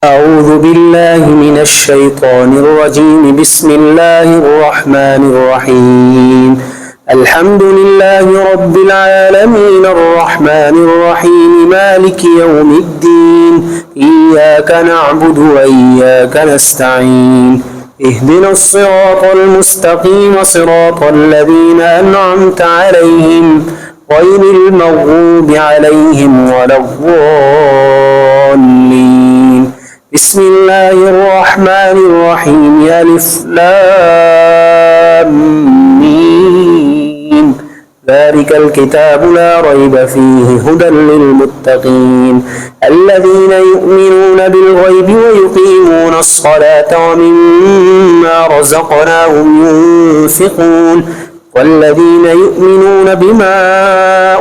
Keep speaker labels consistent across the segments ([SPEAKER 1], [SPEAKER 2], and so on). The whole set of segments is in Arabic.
[SPEAKER 1] أعوذ بالله من الشيطان الرجيم. بسم الله الرحمن الرحيم. الحمد لله رب العالمين الرحمن الرحيم مالك يوم الدين. إياك نعبد وإياك نستعين. اهدنا الصراط المستقيم صراط الذين أنعمت عليهم غير المغضوب عليهم ولا الضالين. بسم الله الرحمن الرحيم. ألف لام ميم. ذلك الكتاب لا ريب فيه هدى للمتقين الذين يؤمنون بالغيب ويقيمون الصلاة ومما رزقناهم ينفقون والذين يؤمنون بما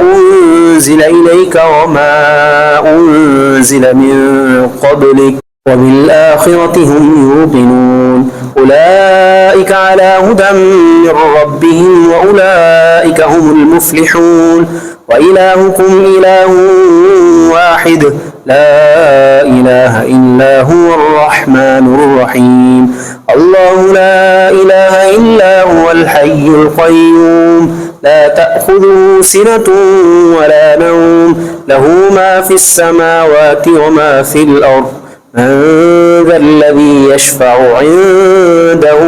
[SPEAKER 1] أنزل إليك وما أنزل من قبلك وبالآخرة هم يوقنون. أولئك على هدى من ربهم وأولئك هم المفلحون. وإلهكم إله واحد لا إله إلا هو الرحمن الرحيم. الله لا إله إلا هو الحي القيوم لا تأخذه سنة ولا نوم له ما في السماوات وما في الأرض. من ذا الذي يشفع عنده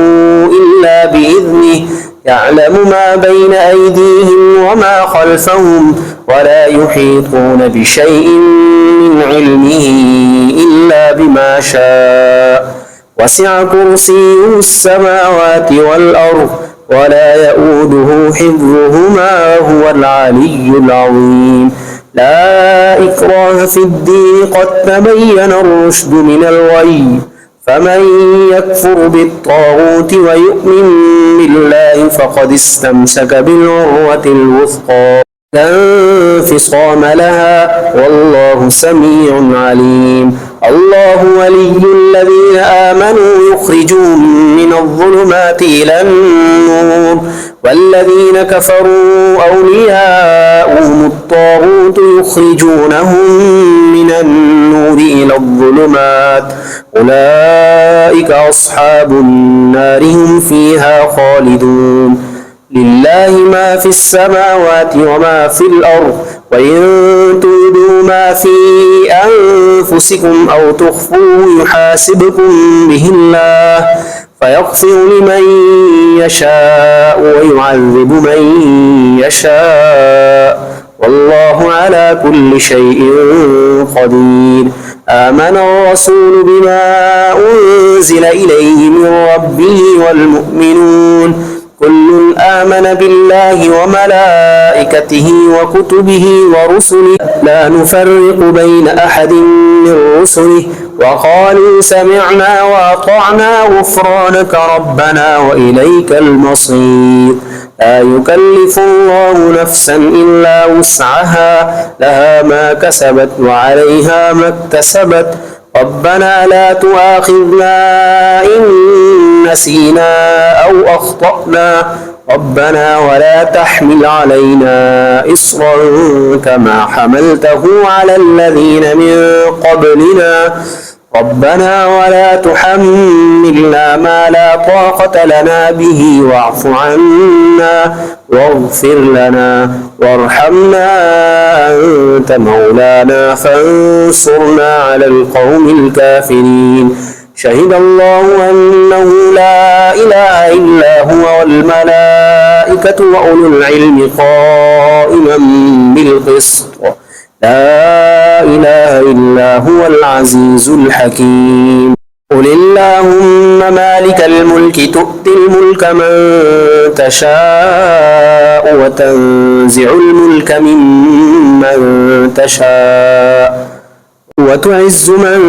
[SPEAKER 1] إلا بإذنه يعلم ما بين أيديهم وما خلفهم ولا يحيطون بشيء من علمه إلا بما شاء. وسع كرسيه السماوات والأرض ولا يؤوده حفظهما وهو العلي العظيم. لا إكراه في الدين قد تبين الرشد من الغي. فمن يكفر بالطاغوت ويؤمن بالله فقد استمسك بالعروة الوثقى لا انفصام لها والله سميع عليم. الله ولي الذين آمنوا يخرجهم من الظلمات إلى النور والذين كفروا أولياؤهم الطاغوت يخرجونهم من النور إلى الظلمات أولئك أصحاب النار هم فيها خالدون. لله ما في السماوات وما في الأرض وإن تبدوا ما في أنفسكم أو تخفوه يحاسبكم به الله فيغفر لمن يشاء ويعذب من يشاء والله على كل شيء قدير. آمن الرسول بما أنزل إليه من ربه والمؤمنون كل آمن بالله وملائكته وكتبه ورسله لا نفرق بين أحد من رسله وقالوا سمعنا وأطعنا غفرانك ربنا وإليك المصير. لا يكلف الله نفسا إلا وسعها لها ما كسبت وعليها ما اكتسبت ربنا لا تؤاخذنا إن نسينا أو أخطأنا ربنا ولا تحمل علينا إصرا كما حملته على الذين من قبلنا ربنا ولا تحملنا ما لا طاقة لنا به واعف عنا واغفر لنا وارحمنا أنت مولانا فانصرنا على القوم الكافرين. شهد الله أنه لا إله إلا هو والملائكة وأولو العلم قائما بالقسط لا إله إلا هو العزيز الحكيم. قل اللهم مالك الملك تؤتي الملك من تشاء وتنزع الملك ممن تشاء وتعز من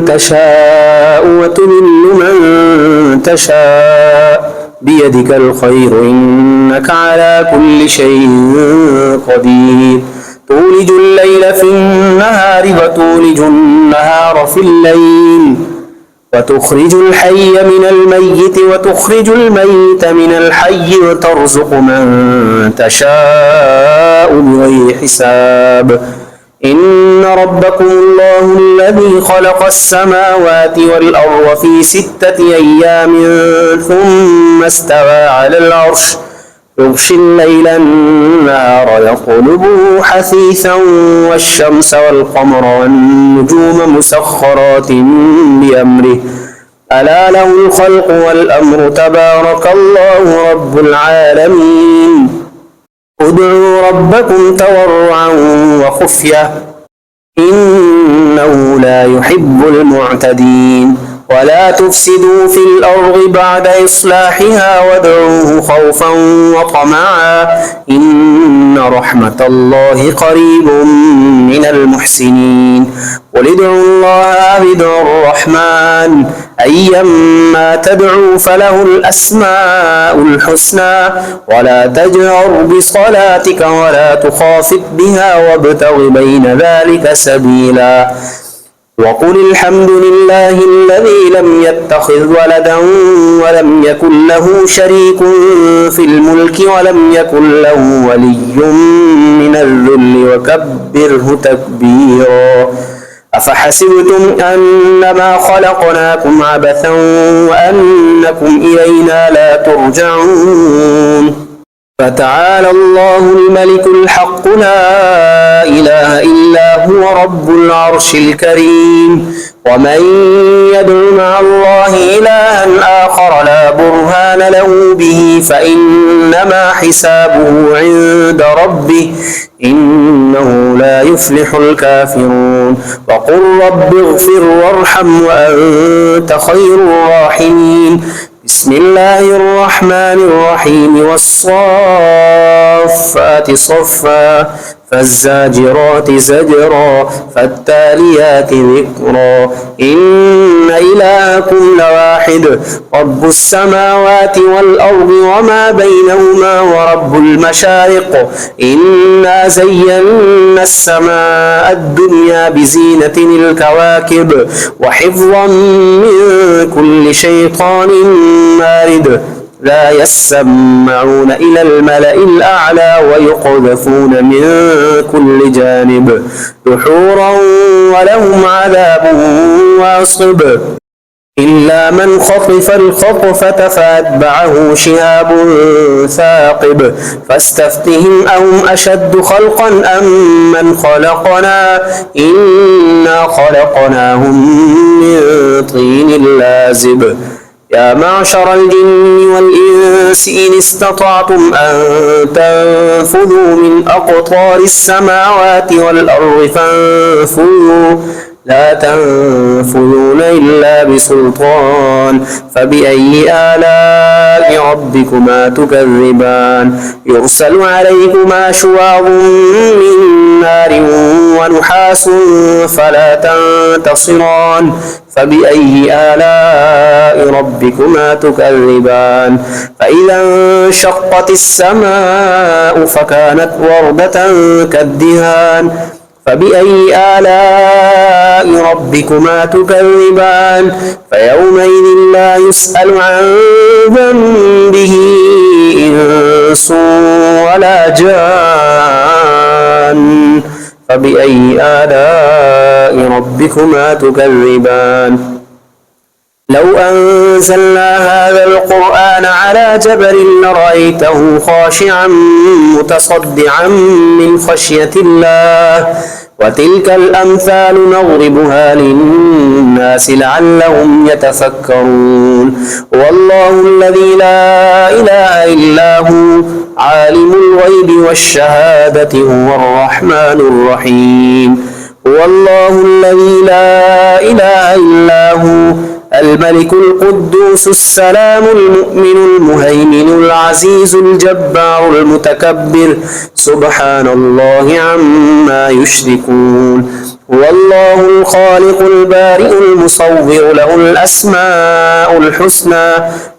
[SPEAKER 1] تشاء وتذل من تشاء بيدك الخير إنك على كل شيء قدير. تولج الليل في النهار وتولج النهار في الليل وتخرج الحي من الميت وتخرج الميت من الحي وترزق من تشاء بغير حساب إن ربكم الله الذي خلق السماوات والأرض في 6 أيام ثم استوى على العرش يغشي الليل النهار يطلبه حثيثا والشمس والقمر والنجوم مسخرات بأمره ألا له الخلق والأمر تبارك الله رب العالمين ادعوا ربكم تضرعا وخفية إنه لا يحب المعتدين ولا تفسدوا في الأرض بعد إصلاحها وادعوه خوفا وطمعا إن رحمة الله قريب من المحسنين قل ادعوا الله أو ادعوا الرحمن أيما تدعوا فله الأسماء الحسنى ولا تجهر بصلاتك ولا تخافت بها وابتغ بين ذلك سبيلا وقل الحمد لله الذي لم يتخذ ولدا ولم يكن له شريك في الملك ولم يكن له ولي من الذل وكبره تكبيرا أفحسبتم أنما خلقناكم عبثا وأنكم إلينا لا ترجعون فتعالى الله الملك الحق لا إله إلا هو رب العرش الكريم ومن يدع مع الله إلها آخر لا برهان له به فإنما حسابه عند ربه إنه لا يفلح الكافرون وقل رب اغفر وارحم وأنت خير الراحمين بسم الله الرحمن الرحيم والصافات صفا فالزاجرات زجرا فالتاليات ذكرا إن إلهكم لواحد رب السماوات والأرض وما بينهما ورب المشارق إنا زينا السماء الدنيا بزينة الكواكب وحفظا من كل شيطان مارد لا يسمعون إلى الملأ الأعلى ويقذفون من كل جانب دحورا ولهم عذاب واصب إلا من خطف الخطفة فأتبعه شهاب ثاقب فاستفتهم أهم أشد خلقا أم من خلقنا إنا خلقناهم من طين لازب يا معشر الجن والإنس إن استطعتم أن تنفذوا من أقطار السماوات والأرض فانفذوا لا تنفذون إلا بسلطان فبأي آلاء ربكما تكذبان يرسل عليكما شواظ من نار ونحاس فلا تنتصران فبأي آلاء ربكما تكذبان فإذا انشقت السماء فكانت وردة كالدهان فبأي آلاء ربكما تكذبان فيومئذ لا يسأل عن ذنبه إنس ولا جان فبأي آلاء ربكما تكذبان لو أنزلنا هذا القرآن على جبل لرأيته خاشعا متصدعا من خشية الله وتلك الأمثال نضربها للناس لعلهم يتفكرون والله الذي لا إله إلا هو عالم الغيب والشهادة هو الرحمن الرحيم هو الله الذي لا إله إلا هو الملك القدوس السلام المؤمن المهيمن العزيز الجبار المتكبر سبحان الله عما يشركون هو الله الخالق البارئ المصور له الأسماء الحسنى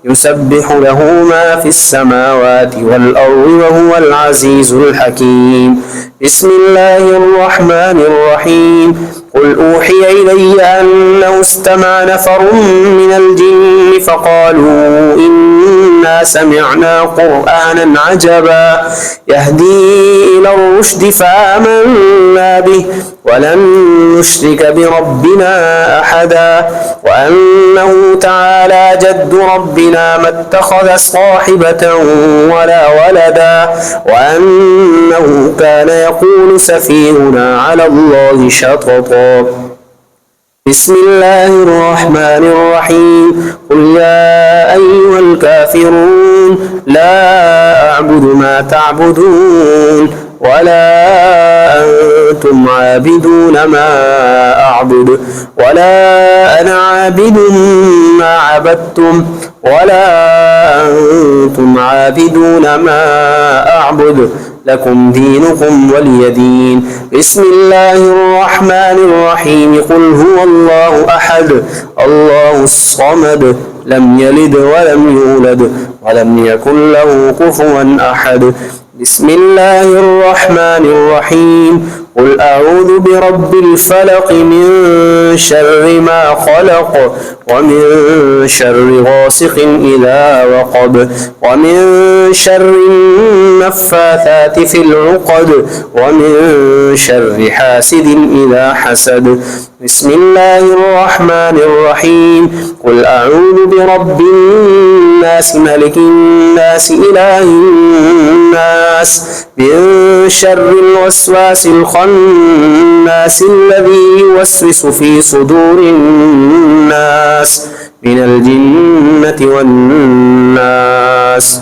[SPEAKER 1] يسبح له ما في السماوات والأرض وهو العزيز الحكيم بسم الله الرحمن الرحيم قل أوحي إلي أنه استمع نفر من الجن فقالوا إنا سمعنا قرآنا عجبا يهدي إلى الرشد فآمنا به ولن نشرك بربنا أحدا وأنه تعالى جد ربنا ما اتخذ صاحبة ولا ولدا وأنه كان يقول سفيهنا على الله شططا. بسم الله الرحمن الرحيم. قل يا أيها الكافرون لا أعبد ما تعبدون ولا أنتم عابدون ما أعبد ولا أنا عابد ما عبدتم ولا أنتم عابدون ما أعبد لكم دينكم ولي دين. بسم الله الرحمن الرحيم. قل هو الله أحد الله الصمد لم يلد ولم يولد ولم يكن له كفوا أحد. بسم الله الرحمن الرحيم. قل أعوذ برب الفلق من شر ما خلق ومن شر غاسق إذا وقب ومن شر النفاثات في العقد ومن شر حاسد إذا حسد. بسم الله الرحمن الرحيم. قل أعوذ برب الناس ملك الناس إله الناس من شر الوسواس الخناس الذي يوسوس في صدور الناس من الجنة والناس.